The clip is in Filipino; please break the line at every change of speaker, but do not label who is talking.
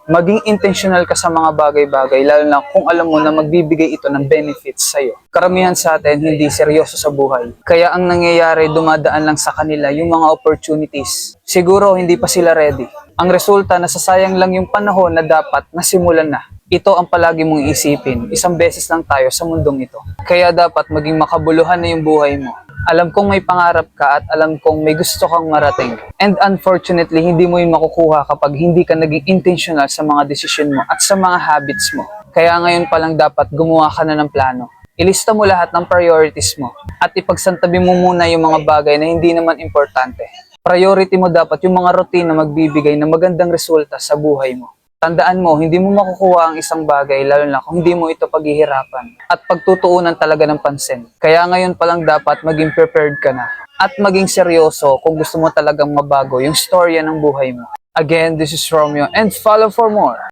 Maging intentional ka sa mga bagay-bagay, lalo na kung alam mo na magbibigay ito ng benefits sa'yo. Karamihan sa atin hindi seryoso sa buhay. Kaya ang nangyayari, dumadaan lang sa kanila yung mga opportunities. Siguro hindi pa sila ready. Ang resulta, nasasayang lang yung panahon na dapat nasimulan na. Ito ang palagi mong isipin. Isang beses lang tayo sa mundong ito. Kaya dapat maging makabuluhan na yung buhay mo. Alam kong may pangarap ka at alam kong may gusto kang marating. And unfortunately, hindi mo yun makukuha kapag hindi ka naging intentional sa mga desisyon mo at sa mga habits mo. Kaya ngayon pa lang dapat gumawa ka na ng plano. Ilista mo lahat ng priorities mo at ipagsantabi mo muna yung mga bagay na hindi naman importante. Priority mo dapat yung mga routine na magbibigay ng magandang resulta sa buhay mo. Tandaan mo, hindi mo makukuha ang isang bagay lalo na kung hindi mo ito paghihirapan at pagtutuunan talaga ng pansin. Kaya ngayon pa lang dapat maging prepared ka na at maging seryoso kung gusto mo talagang mabago yung storya ng buhay mo. Again, this is Romeo and follow for more.